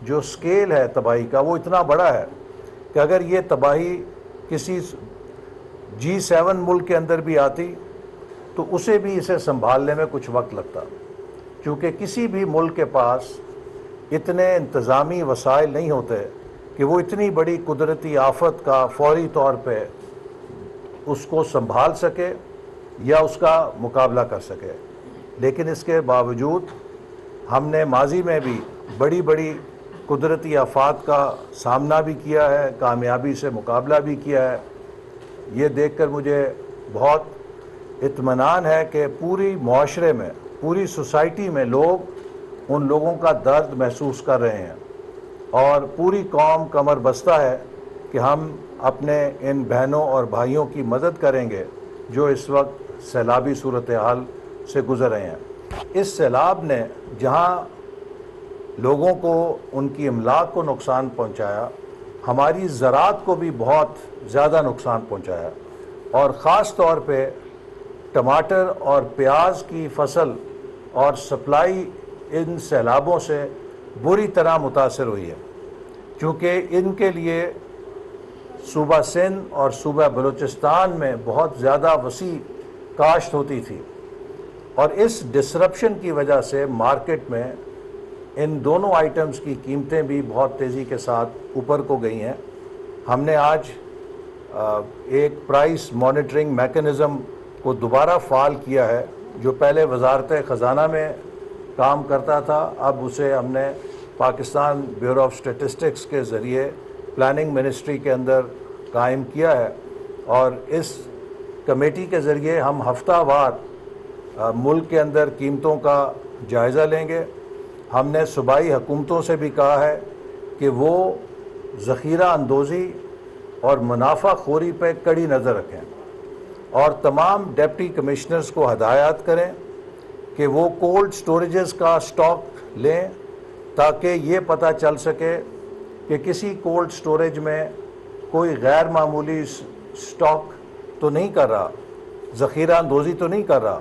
جو سکیل ہے تباہی کا وہ اتنا بڑا ہے کہ اگر یہ تباہی کسی G7 ملک کے اندر بھی آتی تو اسے بھی اسے سنبھالنے میں کچھ وقت لگتا، کیونکہ کسی بھی ملک کے پاس اتنے انتظامی وسائل نہیں ہوتے کہ وہ اتنی بڑی قدرتی آفت کا فوری طور پہ اس کو سنبھال سکے یا اس کا مقابلہ کر سکے۔ لیکن اس کے باوجود ہم نے ماضی میں بھی بڑی بڑی قدرتی آفات کا سامنا بھی کیا ہے، کامیابی سے مقابلہ بھی کیا ہے۔ یہ دیکھ کر مجھے بہت اطمینان ہے کہ پوری معاشرے میں، پوری سوسائٹی میں لوگ ان لوگوں کا درد محسوس کر رہے ہیں، اور پوری قوم کمر بستہ ہے کہ ہم اپنے ان بہنوں اور بھائیوں کی مدد کریں گے جو اس وقت سیلابی صورتحال سے گزر رہے ہیں۔ اس سیلاب نے جہاں لوگوں کو ان کی املاک کو نقصان پہنچایا، ہماری زراعت کو بھی بہت زیادہ نقصان پہنچایا، اور خاص طور پہ ٹماٹر اور پیاز کی فصل اور سپلائی ان سیلابوں سے بری طرح متاثر ہوئی ہے، کیونکہ ان کے لیے صوبہ سندھ اور صوبہ بلوچستان میں بہت زیادہ وسیع کاشت ہوتی تھی، اور اس ڈسرپشن کی وجہ سے مارکیٹ میں ان دونوں آئٹمز کی قیمتیں بھی بہت تیزی کے ساتھ اوپر کو گئی ہیں۔ ہم نے آج ایک پرائس مانیٹرنگ میکنزم کو دوبارہ فعال کیا ہے، جو پہلے وزارت خزانہ میں کام کرتا تھا، اب اسے ہم نے پاکستان بیورو آف اسٹیٹسٹکس کے ذریعے پلاننگ منسٹری کے اندر قائم کیا ہے، اور اس کمیٹی کے ذریعے ہم ہفتہ وار ملک کے اندر قیمتوں کا جائزہ لیں گے۔ ہم نے صوبائی حکومتوں سے بھی کہا ہے کہ وہ ذخیرہ اندوزی اور منافع خوری پہ کڑی نظر رکھیں، اور تمام ڈپٹی کمشنرز کو ہدایات کریں کہ وہ کولڈ سٹوریجز کا سٹاک لیں، تاکہ یہ پتہ چل سکے کہ کسی کولڈ سٹوریج میں کوئی غیر معمولی سٹاک تو نہیں کر رہا، ذخیرہ اندوزی تو نہیں کر رہا،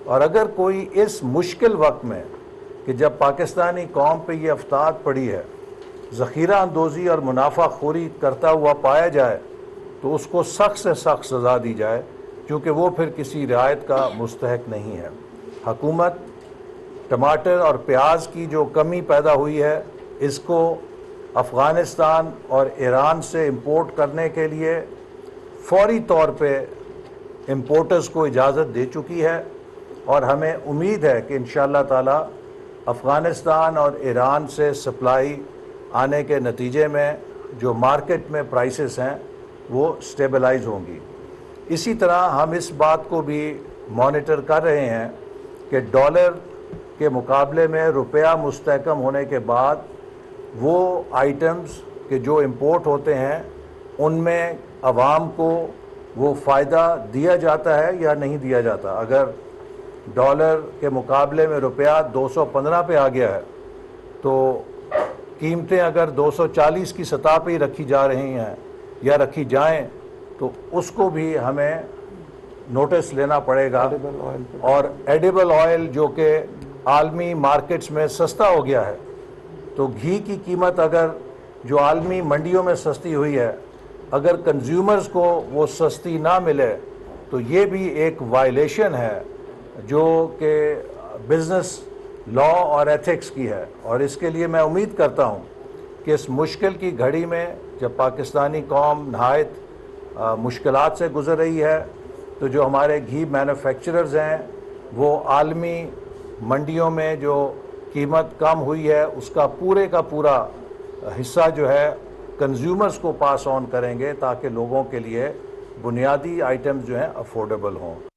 اور اگر کوئی اس مشکل وقت میں کہ جب پاکستانی قوم پہ یہ افتاد پڑی ہے ذخیرہ اندوزی اور منافع خوری کرتا ہوا پایا جائے تو اس کو سخت سے سخت سزا دی جائے، کیونکہ وہ پھر کسی رعایت کا مستحق نہیں ہے۔ حکومت ٹماٹر اور پیاز کی جو کمی پیدا ہوئی ہے اس کو افغانستان اور ایران سے امپورٹ کرنے کے لیے فوری طور پہ امپورٹرز کو اجازت دے چکی ہے، اور ہمیں امید ہے کہ انشاءاللہ تعالی افغانستان اور ایران سے سپلائی آنے کے نتیجے میں جو مارکیٹ میں پرائسز ہیں وہ سٹیبلائز ہوں گی۔ اسی طرح ہم اس بات کو بھی مانیٹر کر رہے ہیں کہ ڈالر کے مقابلے میں روپیہ مستحکم ہونے کے بعد وہ آئٹمز کہ جو امپورٹ ہوتے ہیں ان میں عوام کو وہ فائدہ دیا جاتا ہے یا نہیں دیا جاتا۔ اگر ڈالر کے مقابلے میں روپیہ 215 پہ آ گیا ہے تو قیمتیں اگر 240 کی سطح پہ ہی رکھی جا رہی ہیں یا رکھی جائیں تو اس کو بھی ہمیں نوٹس لینا پڑے گا۔ اور ایڈیبل آئل جو کہ عالمی مارکیٹس میں سستا ہو گیا ہے، تو گھی کی قیمت اگر جو عالمی منڈیوں میں سستی ہوئی ہے، اگر کنزیومرز کو وہ سستی نہ ملے تو یہ بھی ایک وائلیشن ہے جو کہ بزنس لا اور ایتھکس کی ہے۔ اور اس کے لیے میں امید کرتا ہوں کہ اس مشکل کی گھڑی میں جب پاکستانی قوم نہایت مشکلات سے گزر رہی ہے، تو جو ہمارے گھی مینوفیکچررز ہیں وہ عالمی منڈیوں میں جو قیمت کم ہوئی ہے اس کا پورا حصہ جو ہے کنزیومرز کو پاس آن کریں گے، تاکہ لوگوں کے لیے بنیادی آئٹمز جو ہیں افورڈیبل ہوں۔